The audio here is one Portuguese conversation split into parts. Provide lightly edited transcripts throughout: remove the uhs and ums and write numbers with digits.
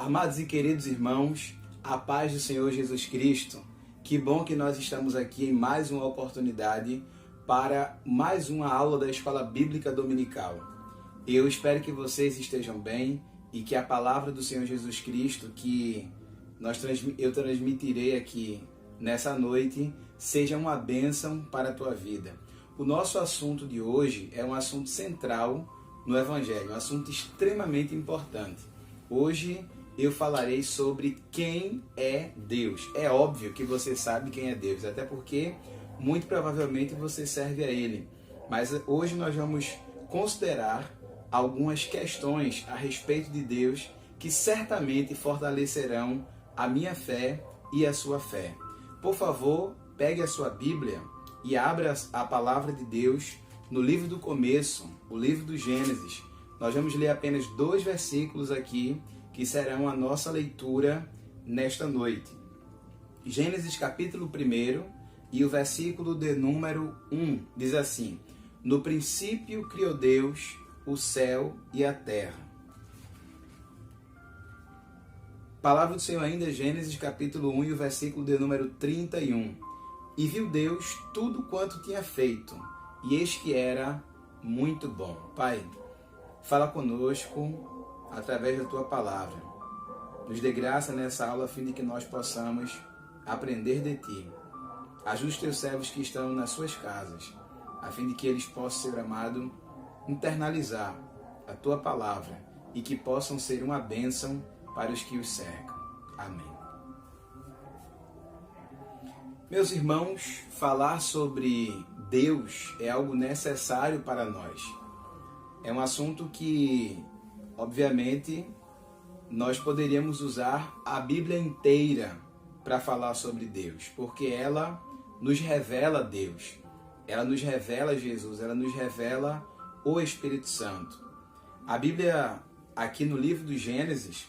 Amados e queridos irmãos, a paz do Senhor Jesus Cristo, que bom que nós estamos aqui em mais uma oportunidade para mais uma aula da Escola Bíblica Dominical. Eu espero que vocês estejam bem e que a palavra do Senhor Jesus Cristo que eu transmitirei aqui nessa noite seja uma bênção para a tua vida. O nosso assunto de hoje é um assunto central no Evangelho, um assunto extremamente importante. Hoje eu falarei sobre quem é Deus. É óbvio que você sabe quem é Deus, até porque muito provavelmente você serve a Ele. Mas hoje nós vamos considerar algumas questões a respeito de Deus que certamente fortalecerão a minha fé e a sua fé. Por favor, pegue a sua Bíblia e abra a palavra de Deus no livro do começo, o livro do Gênesis. Nós vamos ler apenas 2 versículos aqui, que serão a nossa leitura nesta noite. Gênesis capítulo 1 e o versículo de número 1 diz assim: No princípio criou Deus o céu e a terra. Palavra do Senhor ainda, Gênesis capítulo 1 e o versículo de número 31. E viu Deus tudo quanto tinha feito, e eis que era muito bom. Pai, fala conosco através da tua palavra. Nos dê graça nessa aula a fim de que nós possamos aprender de ti. Ajude os teus servos que estão nas suas casas, a fim de que eles possam, Senhor amado, internalizar a tua palavra e que possam ser uma bênção para os que os cercam. Amém. Meus irmãos, falar sobre Deus é algo necessário para nós. É um assunto que, obviamente, nós poderíamos usar a Bíblia inteira para falar sobre Deus, porque ela nos revela Deus, ela nos revela Jesus, ela nos revela o Espírito Santo. A Bíblia, aqui no livro do Gênesis,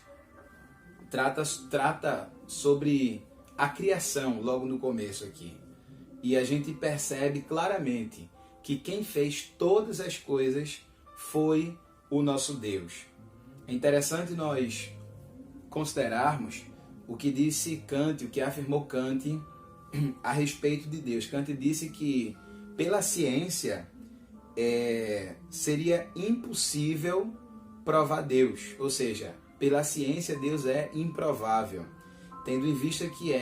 trata sobre a criação, logo no começo aqui. E a gente percebe claramente que quem fez todas as coisas foi o nosso Deus. É interessante nós considerarmos o que disse Kant, o que afirmou Kant a respeito de Deus. Kant disse que pela ciência seria impossível provar Deus, ou seja, pela ciência Deus é improvável, tendo em vista que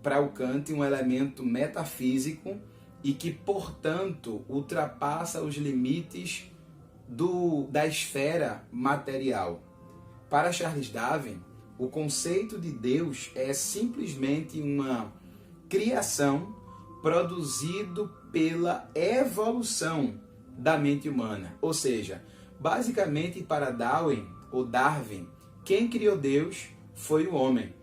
para o Kant, um elemento metafísico e que, portanto, ultrapassa os limites da esfera material. Para Charles Darwin, o conceito de Deus é simplesmente uma criação produzido pela evolução da mente humana. Ou seja, basicamente para Darwin, quem criou Deus foi o homem,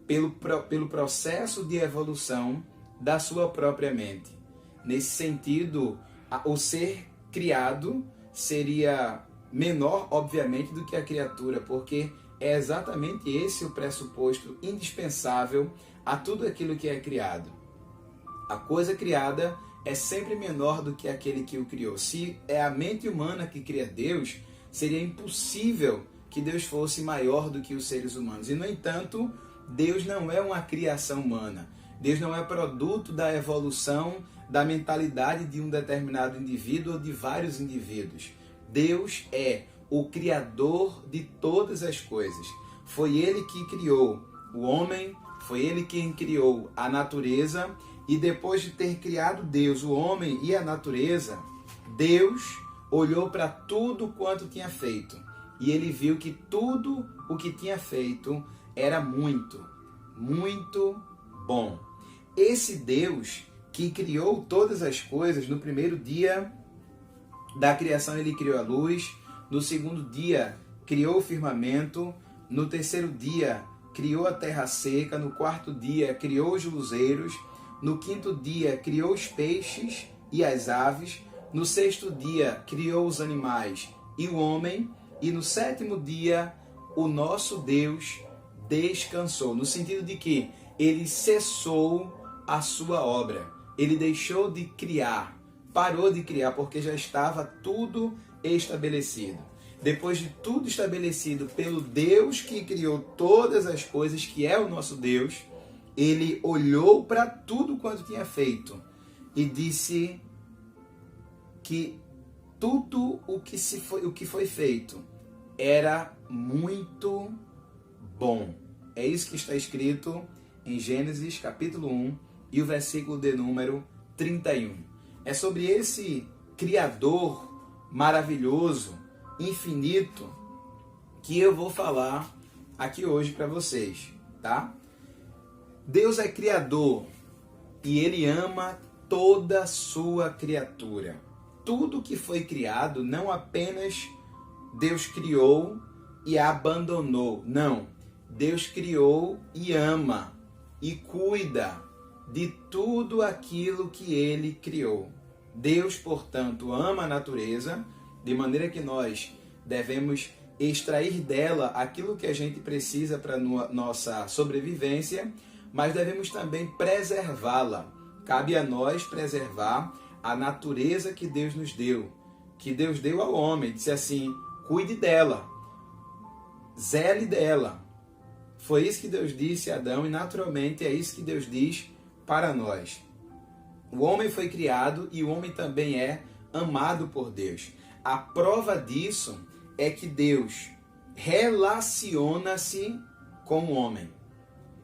pelo processo de evolução da sua própria mente. Nesse sentido, o ser criado seria menor, obviamente, do que a criatura, porque é exatamente esse o pressuposto indispensável a tudo aquilo que é criado. A coisa criada é sempre menor do que aquele que o criou. Se é a mente humana que cria Deus, seria impossível que Deus fosse maior do que os seres humanos. E, no entanto, Deus não é uma criação humana. Deus não é produto da evolução da mentalidade de um determinado indivíduo ou de vários indivíduos. Deus é o Criador de todas as coisas. Foi Ele que criou o homem, foi Ele quem criou a natureza, e depois de ter criado Deus, o homem e a natureza, Deus olhou para tudo quanto tinha feito, e Ele viu que tudo o que tinha feito era muito, muito bom. Esse Deus que criou todas as coisas, no primeiro dia da criação Ele criou a luz, no segundo dia criou o firmamento, no terceiro dia criou a terra seca, no quarto dia criou os luzeiros, no quinto dia criou os peixes e as aves, no sexto dia criou os animais e o homem, e no sétimo dia o nosso Deus descansou, no sentido de que Ele cessou a sua obra, Ele deixou de criar, parou de criar porque já estava tudo estabelecido. depois de tudo estabelecido pelo Deus que criou todas as coisas, que é o nosso Deus, ele olhou para tudo quanto tinha feito e disse que tudo o que foi feito era muito bom. É isso que está escrito em Gênesis capítulo 1 e o versículo de número 31. É sobre esse Criador maravilhoso, infinito, que eu vou falar aqui hoje para vocês, tá? Deus é Criador e Ele ama toda a sua criatura. Tudo que foi criado, não apenas Deus criou e abandonou, não. Deus criou e ama e cuida de tudo aquilo que Ele criou. Deus, portanto, ama a natureza, de maneira que nós devemos extrair dela aquilo que a gente precisa para nossa sobrevivência, mas devemos também preservá-la. Cabe a nós preservar a natureza que Deus nos deu, que Deus deu ao homem. Disse assim: cuide dela, zele dela. Foi isso que Deus disse a Adão e naturalmente é isso que Deus diz para nós. O homem foi criado e o homem também é amado por Deus. A prova disso é que Deus relaciona-se com o homem.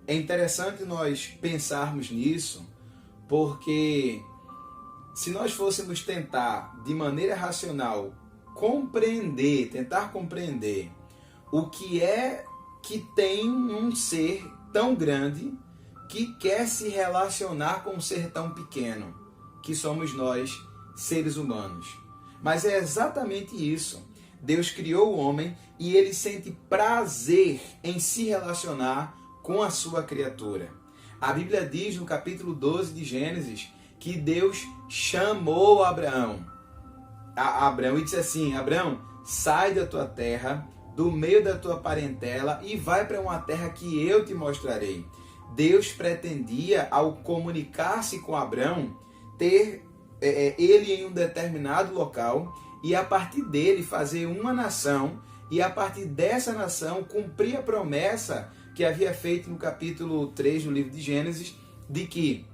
É interessante nós pensarmos nisso, porque se nós fôssemos tentar, de maneira racional, tentar compreender o que é que tem um ser tão grande que quer se relacionar com um ser tão pequeno, que somos nós, seres humanos. Mas é exatamente isso. Deus criou o homem e ele sente prazer em se relacionar com a sua criatura. A Bíblia diz no capítulo 12 de Gênesis que Deus chamou Abraão e disse assim: Abraão, sai da tua terra, do meio da tua parentela e vai para uma terra que eu te mostrarei. Deus pretendia, ao comunicar-se com Abraão, ter ele em um determinado local e a partir dele fazer uma nação e a partir dessa nação cumprir a promessa que havia feito no capítulo 3 do livro de Gênesis, de que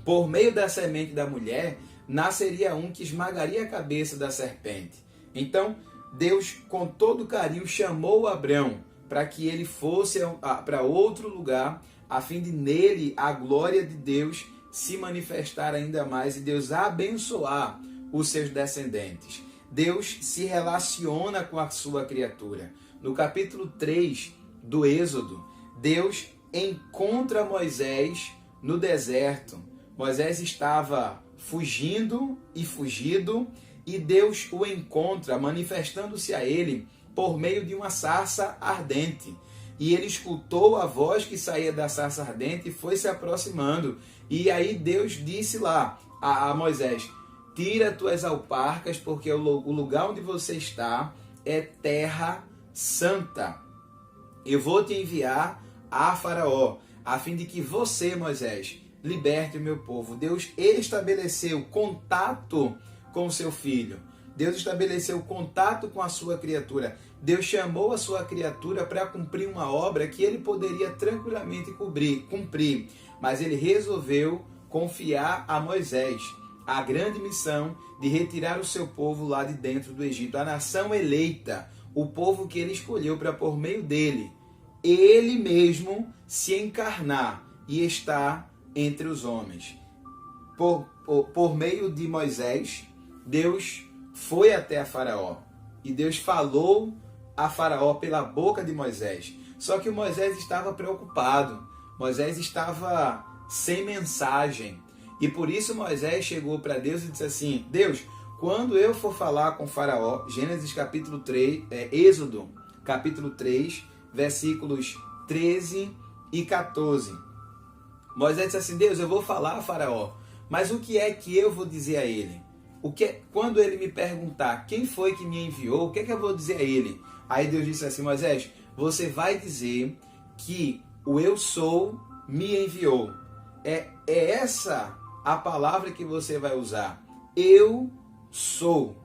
por meio da semente da mulher nasceria um que esmagaria a cabeça da serpente. Então Deus, com todo carinho, chamou Abraão para que ele fosse para outro lugar, a fim de nele a glória de Deus se manifestar ainda mais e Deus abençoar os seus descendentes. Deus se relaciona com a sua criatura. No capítulo 3 do Êxodo, Deus encontra Moisés no deserto. Moisés estava fugido e Deus o encontra, manifestando-se a ele por meio de uma sarça ardente. E ele escutou a voz que saía da sarça ardente e foi se aproximando. E aí Deus disse lá a Moisés: tira tuas alparcas, porque o lugar onde você está é terra santa. Eu vou te enviar a Faraó, a fim de que você, Moisés, liberte o meu povo. Deus estabeleceu contato com o seu filho. Deus estabeleceu contato com a sua criatura. Deus chamou a sua criatura para cumprir uma obra que ele poderia tranquilamente cumprir. Mas ele resolveu confiar a Moisés a grande missão de retirar o seu povo lá de dentro do Egito. A nação eleita, o povo que ele escolheu para, por meio dele, ele mesmo se encarnar e estar entre os homens. Por meio de Moisés, Deus foi até a Faraó e Deus falou a Faraó pela boca de Moisés. Só que Moisés estava preocupado, Moisés estava sem mensagem e por isso Moisés chegou para Deus e disse assim: Deus, quando eu for falar com Faraó, Gênesis capítulo 3, Êxodo capítulo 3, versículos 13 e 14. Moisés disse assim: Deus, eu vou falar a Faraó, mas o que é que eu vou dizer a ele? Quando ele me perguntar quem foi que me enviou, o que é que eu vou dizer a ele? Aí Deus disse assim: Moisés, você vai dizer que o eu sou me enviou. É essa a palavra que você vai usar. Eu sou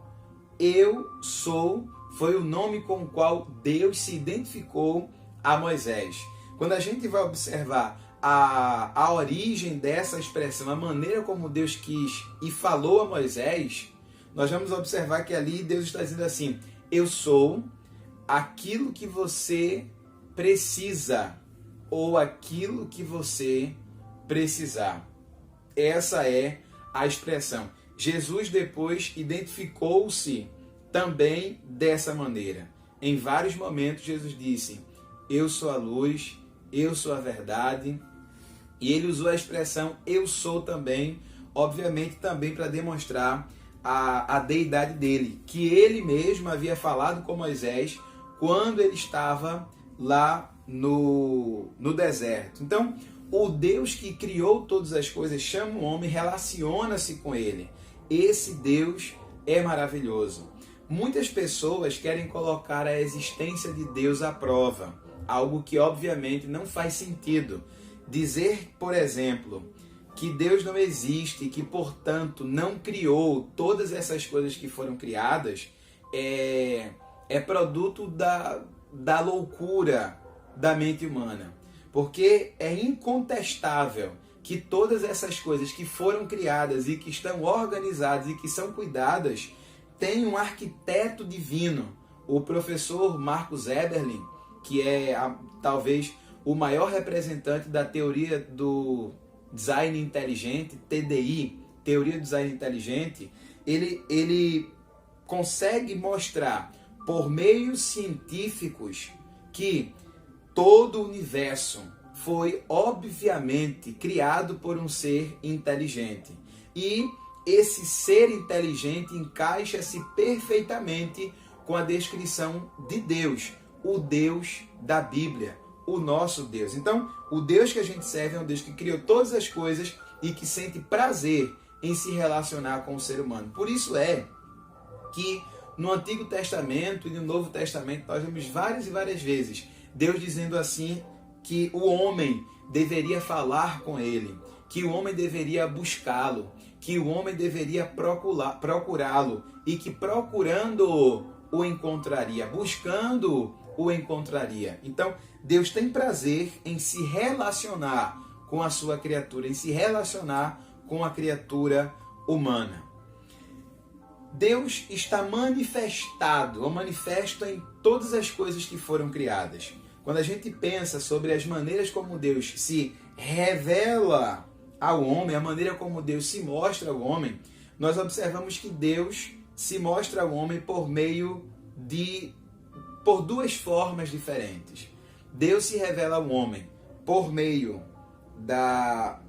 foi o nome com o qual Deus se identificou a Moisés. Quando a gente vai observar a origem dessa expressão, a maneira como Deus quis e falou a Moisés, nós vamos observar que ali Deus está dizendo assim: eu sou aquilo que você precisa, ou aquilo que você precisar. Essa é a expressão. Jesus depois identificou-se também dessa maneira. Em vários momentos Jesus disse: eu sou a luz, eu sou a verdade. E ele usou a expressão eu sou também, obviamente também para demonstrar a deidade dele, que ele mesmo havia falado com Moisés quando ele estava lá no deserto. Então, o Deus que criou todas as coisas chama o homem, relaciona-se com ele. Esse Deus é maravilhoso. Muitas pessoas querem colocar a existência de Deus à prova, algo que obviamente não faz sentido. Dizer, por exemplo, que Deus não existe e que, portanto, não criou todas essas coisas que foram criadas é produto da loucura da mente humana. Porque é incontestável que todas essas coisas que foram criadas e que estão organizadas e que são cuidadas têm um arquiteto divino. O professor Marcus Eberlin, que é talvez o maior representante da teoria do design inteligente, TDI, teoria do design inteligente, ele consegue mostrar por meios científicos que todo o universo foi obviamente criado por um ser inteligente. E esse ser inteligente encaixa-se perfeitamente com a descrição de Deus, o Deus da Bíblia, o nosso Deus. Então, o Deus que a gente serve é um Deus que criou todas as coisas e que sente prazer em se relacionar com o ser humano. Por isso é que no Antigo Testamento e no Novo Testamento nós vemos várias e várias vezes Deus dizendo assim que o homem deveria falar com ele, que o homem deveria buscá-lo, que o homem deveria procurá-lo e que procurando o encontraria, buscando o encontraria. Então, Deus tem prazer em se relacionar com a sua criatura, em se relacionar com a criatura humana. Deus está manifestado, ou manifesto em todas as coisas que foram criadas. Quando a gente pensa sobre as maneiras como Deus se revela ao homem, a maneira como Deus se mostra ao homem, nós observamos que Deus se mostra ao homem por duas formas diferentes. Deus se revela ao homem por meio da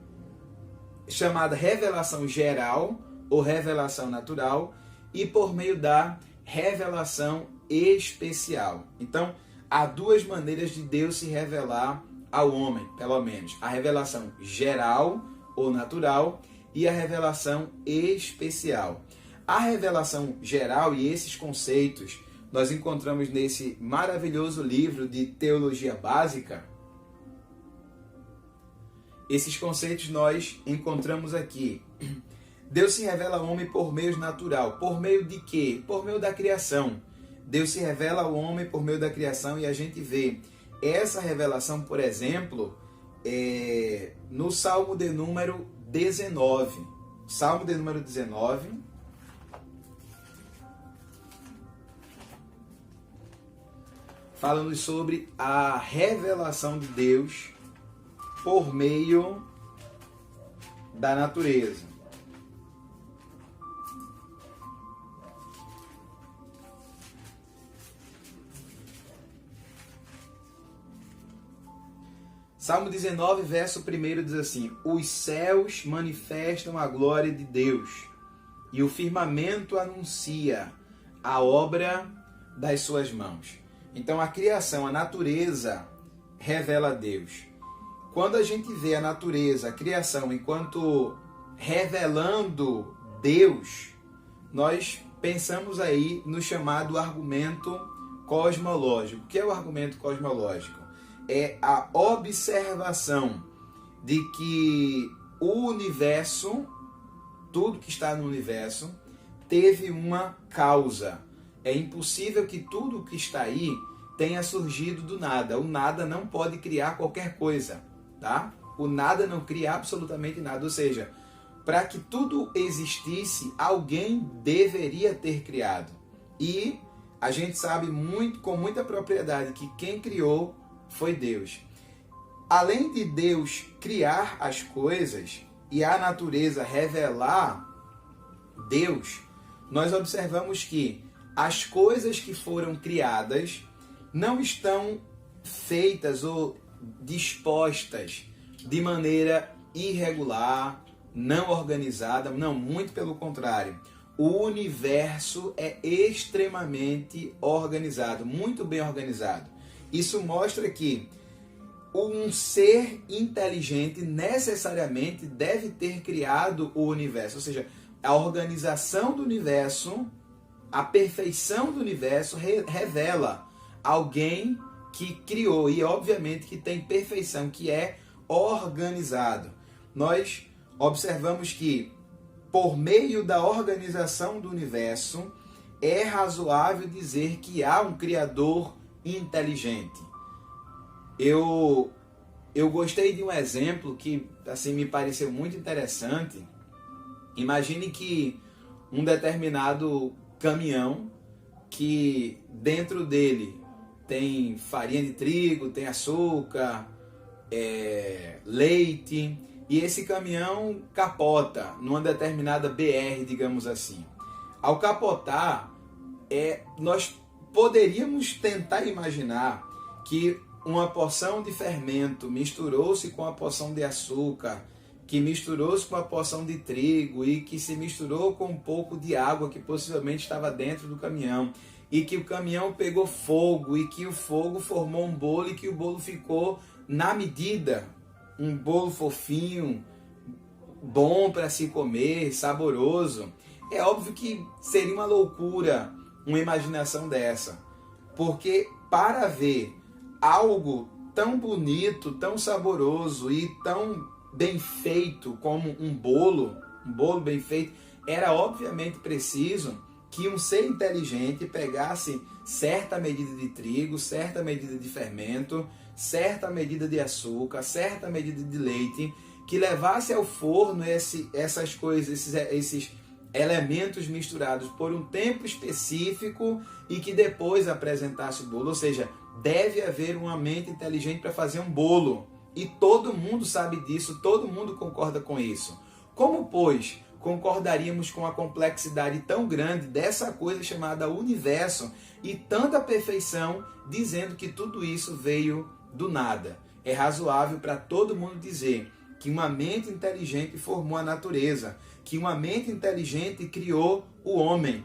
chamada revelação geral ou revelação natural e por meio da revelação especial. Então, há duas maneiras de Deus se revelar ao homem, pelo menos. A revelação geral ou natural e a revelação especial. A revelação geral e esses conceitos nós encontramos nesse maravilhoso livro de teologia básica. Esses conceitos nós encontramos aqui. Deus se revela ao homem por meio natural. Por meio de quê? Por meio da criação. Deus se revela ao homem por meio da criação e a gente vê essa revelação, por exemplo, no Salmo de número 19. Salmo de número 19. Falando sobre a revelação de Deus por meio da natureza. Salmo 19, verso 1 diz assim: os céus manifestam a glória de Deus, e o firmamento anuncia a obra das suas mãos. Então a criação, a natureza, revela a Deus. Quando a gente vê a natureza, a criação, enquanto revelando Deus, nós pensamos aí no chamado argumento cosmológico. O que é o argumento cosmológico? É a observação de que o universo, tudo que está no universo, teve uma causa. É impossível que tudo que está aí tenha surgido do nada. O nada não pode criar qualquer coisa, tá? O nada não cria absolutamente nada. Ou seja, para que tudo existisse, alguém deveria ter criado. E a gente sabe com muita propriedade que quem criou foi Deus. Além de Deus criar as coisas e a natureza revelar Deus, nós observamos que as coisas que foram criadas não estão feitas ou dispostas de maneira irregular, não organizada, não, muito pelo contrário. O universo é extremamente organizado, muito bem organizado. Isso mostra que um ser inteligente necessariamente deve ter criado o universo, ou seja, a organização do universo, a perfeição do universo revela alguém que criou, e obviamente que tem perfeição, que é organizado. Nós observamos que por meio da organização do universo é razoável dizer que há um criador inteligente. Eu gostei de um exemplo que assim me pareceu muito interessante. Imagine que um determinado caminhão, que dentro dele tem farinha de trigo, tem açúcar, leite, e esse caminhão capota numa determinada BR, digamos assim. Ao capotar, nós poderíamos tentar imaginar que uma porção de fermento misturou-se com a porção de açúcar, que misturou-se com a porção de trigo e que se misturou com um pouco de água que possivelmente estava dentro do caminhão, e que o caminhão pegou fogo e que o fogo formou um bolo e que o bolo ficou na medida, um bolo fofinho, bom para se comer, saboroso. É óbvio que seria uma loucura uma imaginação dessa, porque para ver algo tão bonito, tão saboroso e tão bem feito como um bolo bem feito, era obviamente preciso que um ser inteligente pegasse certa medida de trigo, certa medida de fermento, certa medida de açúcar, certa medida de leite, que levasse ao forno essas coisas, esses elementos misturados por um tempo específico e que depois apresentasse o bolo. Ou seja, deve haver uma mente inteligente para fazer um bolo. E todo mundo sabe disso, todo mundo concorda com isso. Como, pois, concordaríamos com a complexidade tão grande dessa coisa chamada universo e tanta perfeição, dizendo que tudo isso veio do nada? É razoável para todo mundo dizer que uma mente inteligente formou a natureza, que uma mente inteligente criou o homem.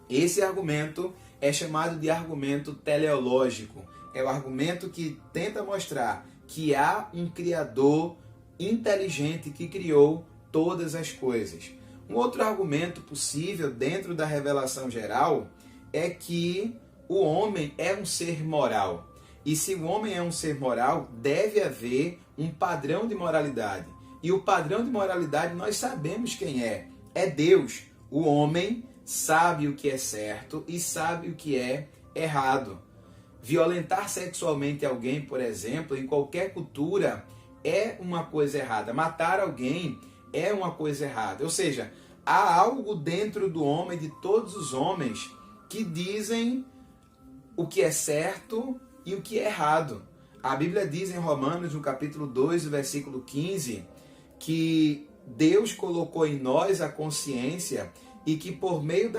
Esse argumento é chamado de argumento teleológico. É o argumento que tenta mostrar que há um Criador inteligente que criou todas as coisas. Um outro argumento possível dentro da revelação geral é que o homem é um ser moral. E se o homem é um ser moral, deve haver um padrão de moralidade. E o padrão de moralidade nós sabemos quem é. É Deus. O homem sabe o que é certo e sabe o que é errado. Violentar sexualmente alguém, por exemplo, em qualquer cultura, é uma coisa errada. Matar alguém é uma coisa errada. Ou seja, há algo dentro do homem, de todos os homens, que dizem o que é certo e o que é errado. A Bíblia diz em Romanos, no capítulo 2, versículo 15, que Deus colocou em nós a consciência e que por meio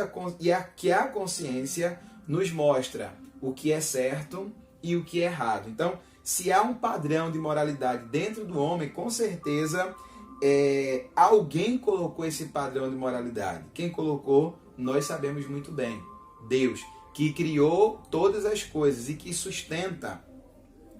que a consciência nos mostra o que é certo e o que é errado. Então, se há um padrão de moralidade dentro do homem, com certeza alguém colocou esse padrão de moralidade. Quem colocou, nós sabemos muito bem. Deus, que criou todas as coisas e que sustenta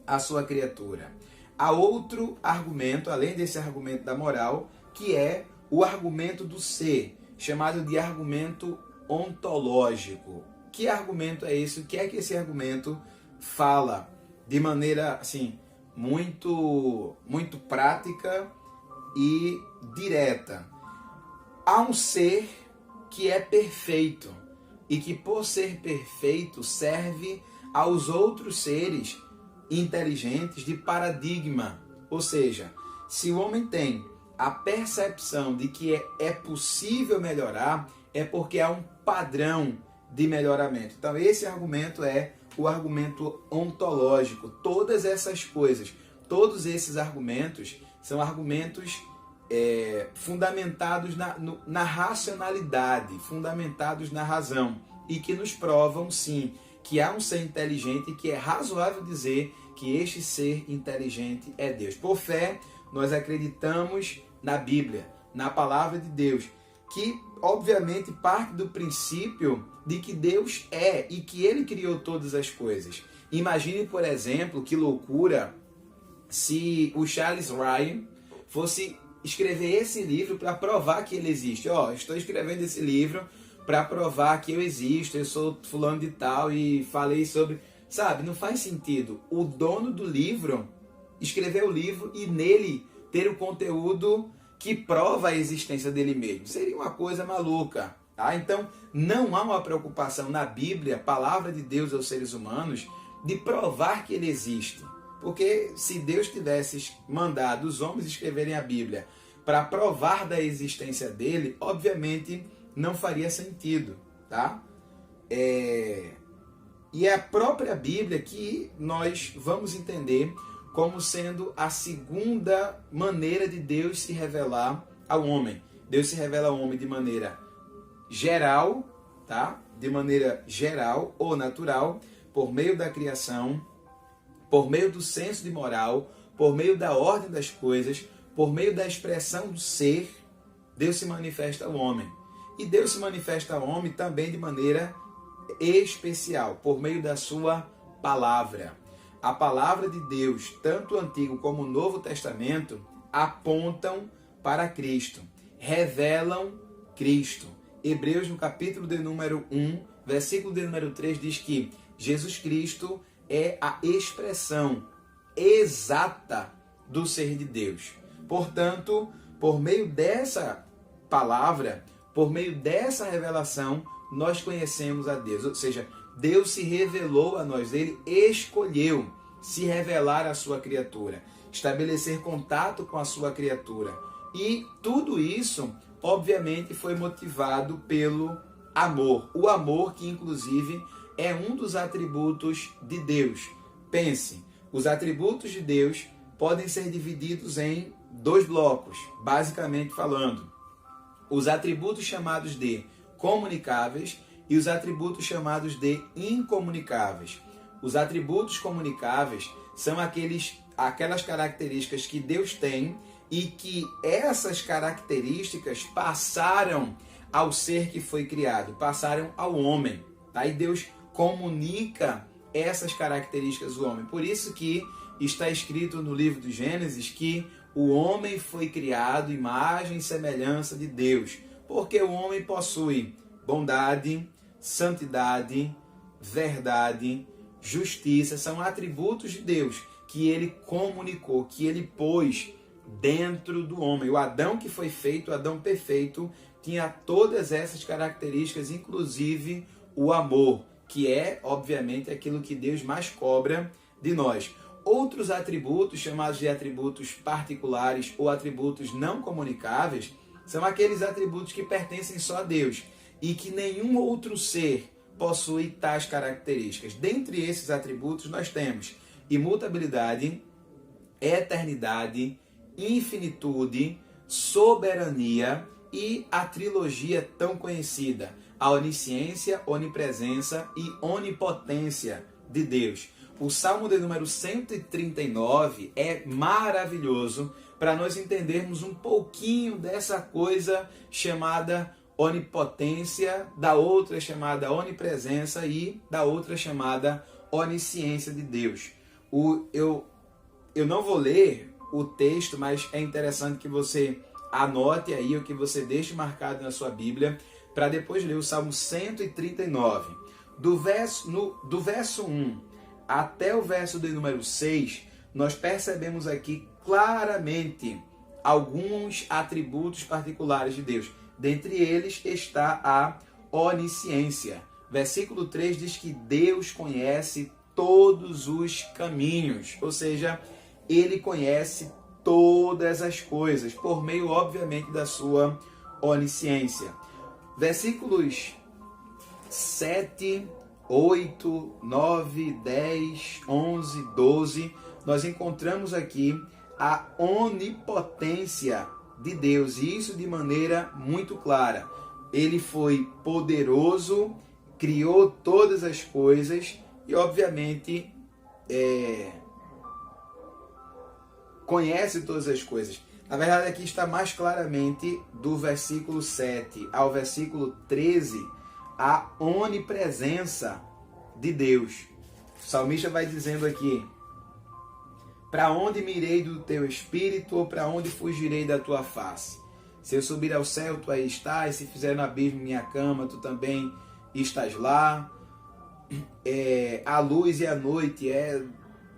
a sua criatura. Há outro argumento, além desse argumento da moral, que é o argumento do ser, chamado de argumento ontológico. Que argumento é esse? O que é que esse argumento fala de maneira assim muito prática e direta? Há um ser que é perfeito. e que, por ser perfeito, serve aos outros seres inteligentes de paradigma. Ou seja, se o homem tem a percepção de que é possível melhorar, é porque há um padrão de melhoramento. Então, esse argumento é o argumento ontológico. Todas essas coisas, todos esses argumentos são argumentos fundamentados na racionalidade, fundamentados na razão, e que nos provam, sim, que há um ser inteligente e que é razoável dizer que este ser inteligente é Deus. Por fé, nós acreditamos na Bíblia, na palavra de Deus, que obviamente parte do princípio de que Deus é e que Ele criou todas as coisas. Imagine, por exemplo, que loucura se o Charles Ryan fosse escrever esse livro para provar que ele existe. Estou escrevendo esse livro para provar que eu existo, eu sou fulano de tal e falei sobre... Sabe, não faz sentido o dono do livro escrever o livro e nele ter o conteúdo que prova a existência dele mesmo. Seria uma coisa maluca, tá? Então, não há uma preocupação na Bíblia, palavra de Deus aos seres humanos, de provar que ele existe. Porque se Deus tivesse mandado os homens escreverem a Bíblia para provar da existência dele, obviamente não faria sentido, tá? E é a própria Bíblia que nós vamos entender como sendo a segunda maneira de Deus se revelar ao homem. Deus se revela ao homem de maneira geral, tá? De maneira geral ou natural, por meio da criação, por meio do senso de moral, por meio da ordem das coisas, por meio da expressão do ser, Deus se manifesta ao homem. E Deus se manifesta ao homem também de maneira especial, por meio da sua palavra. A palavra de Deus, tanto o Antigo como o Novo Testamento, apontam para Cristo, revelam Cristo. Hebreus, no capítulo de número 1, versículo de número 3, diz que Jesus Cristo é a expressão exata do ser de Deus. Portanto, por meio dessa palavra, por meio dessa revelação, nós conhecemos a Deus. Ou seja, Deus se revelou a nós, Ele escolheu se revelar à sua criatura, estabelecer contato com a sua criatura. E tudo isso, obviamente, foi motivado pelo amor. O amor que, inclusive, é um dos atributos de Deus. Pense, os atributos de Deus podem ser divididos em dois blocos, basicamente falando. Os atributos chamados de comunicáveis e os atributos chamados de incomunicáveis. Os atributos comunicáveis são aquelas características que Deus tem e que essas características passaram ao ser que foi criado, passaram ao homem. Tá? E Deus comunica essas características do homem. Por isso que está escrito no livro do Gênesis que o homem foi criado imagem e semelhança de Deus, porque o homem possui bondade, santidade, verdade, justiça, são atributos de Deus que ele comunicou, que ele pôs dentro do homem. O Adão que foi feito, o Adão perfeito, tinha todas essas características, inclusive o amor, que é, obviamente, aquilo que Deus mais cobra de nós. Outros atributos, chamados de atributos particulares ou atributos não comunicáveis, são aqueles atributos que pertencem só a Deus e que nenhum outro ser possui tais características. Dentre esses atributos nós temos imutabilidade, eternidade, infinitude, soberania e a trilogia tão conhecida, a onisciência, onipresença e onipotência de Deus. O Salmo de número 139 é maravilhoso para nós entendermos um pouquinho dessa coisa chamada onipotência, da outra chamada onipresença e da outra chamada onisciência de Deus. Eu não vou ler o texto, mas é interessante que você anote aí, ou que você deixe marcado na sua Bíblia, para depois ler o Salmo 139. Do verso 1 até o verso de número 6, nós percebemos aqui claramente alguns atributos particulares de Deus. Dentre eles está a onisciência. Versículo 3 diz que Deus conhece todos os caminhos, ou seja, Ele conhece todas as coisas, por meio, obviamente, da sua onisciência. Versículos 7, 8, 9, 10, 11, 12, nós encontramos aqui a onipotência de Deus, e isso de maneira muito clara. Ele foi poderoso, criou todas as coisas e, obviamente, conhece todas as coisas. Na verdade, aqui está mais claramente do versículo 7 ao versículo 13, a onipresença de Deus. O salmista vai dizendo aqui: para onde me irei do teu espírito, ou para onde fugirei da tua face? Se eu subir ao céu, tu aí estás, se fizer no abismo minha cama, tu também estás lá. A luz e a noite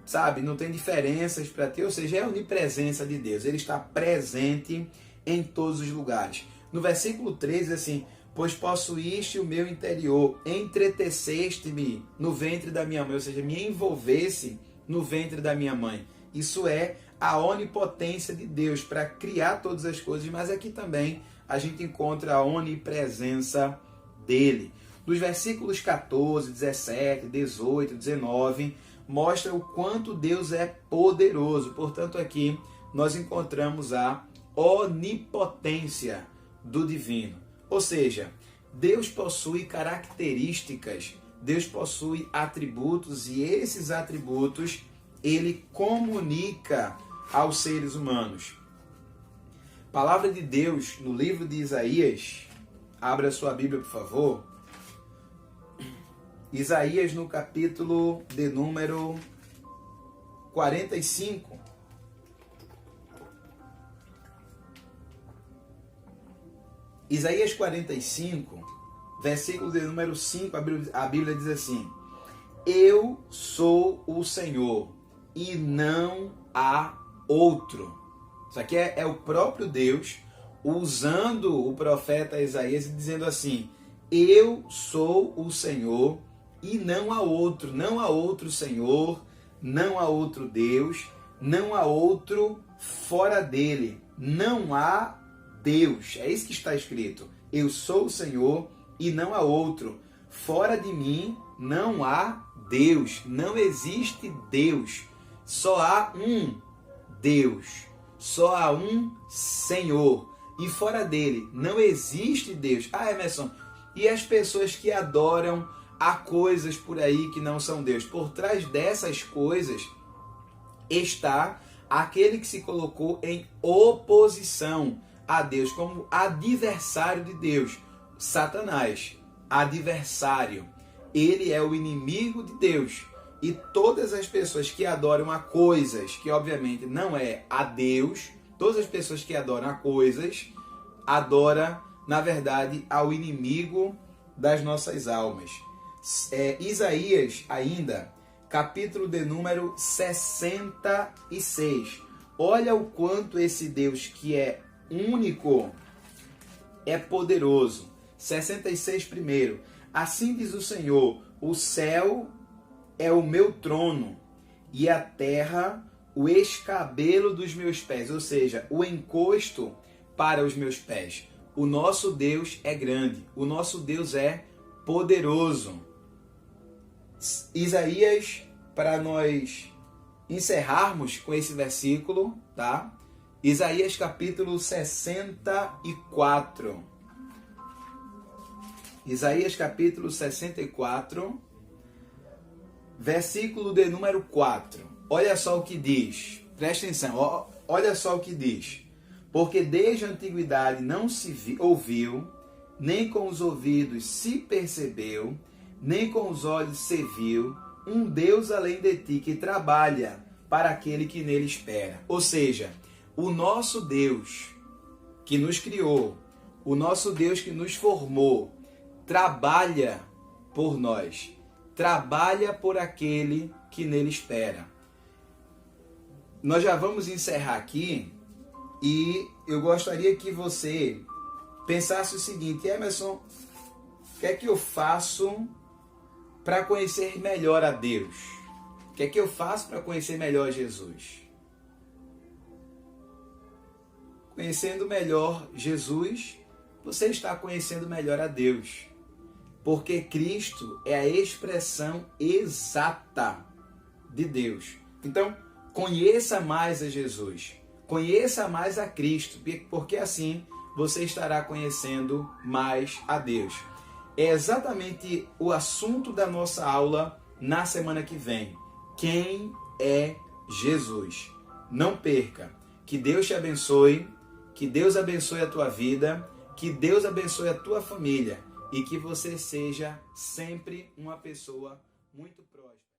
sabe, não tem diferenças para ti, ou seja, é a onipresença de Deus. Ele está presente em todos os lugares. No versículo 13, assim: pois possuíste o meu interior, entreteceste-me no ventre da minha mãe, ou seja, me envolvesse no ventre da minha mãe. Isso é a onipotência de Deus para criar todas as coisas, mas aqui também a gente encontra a onipresença dele. Nos versículos 14, 17, 18, 19, mostra o quanto Deus é poderoso. Portanto, aqui nós encontramos a onipotência do divino. Ou seja, Deus possui características, Deus possui atributos, e esses atributos Ele comunica aos seres humanos. Palavra de Deus no livro de Isaías, abra sua Bíblia, por favor. Isaías no capítulo de número 45. Isaías 45, versículo de número 5, a Bíblia diz assim: eu sou o Senhor e não há outro. Isso aqui é o próprio Deus usando o profeta Isaías e dizendo assim: eu sou o Senhor e não há outro. Não há outro Senhor, não há outro Deus, não há outro fora dele. Não há Deus. É isso que está escrito. Eu sou o Senhor e não há outro. Fora de mim não há Deus. Não existe Deus. Só há um Deus. Só há um Senhor. E fora dele não existe Deus. Ah, Emerson, e as pessoas que adoram a coisas por aí que não são Deus? Por trás dessas coisas está aquele que se colocou em oposição a Deus, como adversário de Deus, Satanás, adversário. Ele é o inimigo de Deus. E todas as pessoas que adoram a coisas, que obviamente não é a Deus, todas as pessoas que adoram a coisas, adoram, na verdade, ao inimigo das nossas almas. Isaías ainda, capítulo de número 66. Olha o quanto esse Deus que é único é poderoso. 66 primeiro. Assim diz o Senhor: o céu é o meu trono e a terra o escabelo dos meus pés, ou seja, o encosto para os meus pés. O nosso Deus é grande, o nosso Deus é poderoso. Isaías, para nós encerrarmos com esse versículo, tá? Isaías capítulo 64. Isaías capítulo 64, versículo de número 4. Olha só o que diz. Presta atenção, olha só o que diz. Porque desde a antiguidade não se ouviu, nem com os ouvidos se percebeu, nem com os olhos se viu, um Deus além de ti que trabalha para aquele que nele espera. Ou seja, o nosso Deus que nos criou, o nosso Deus que nos formou, trabalha por nós, trabalha por aquele que nele espera. Nós já vamos encerrar aqui e eu gostaria que você pensasse o seguinte: Emerson, o que é que eu faço para conhecer melhor a Deus? O que é que eu faço para conhecer melhor Jesus? Conhecendo melhor Jesus, você está conhecendo melhor a Deus. Porque Cristo é a expressão exata de Deus. Então, conheça mais a Jesus. Conheça mais a Cristo, porque assim você estará conhecendo mais a Deus. É exatamente o assunto da nossa aula na semana que vem. Quem é Jesus? Não perca. Que Deus te abençoe, que Deus abençoe a tua vida, que Deus abençoe a tua família e que você seja sempre uma pessoa muito próspera.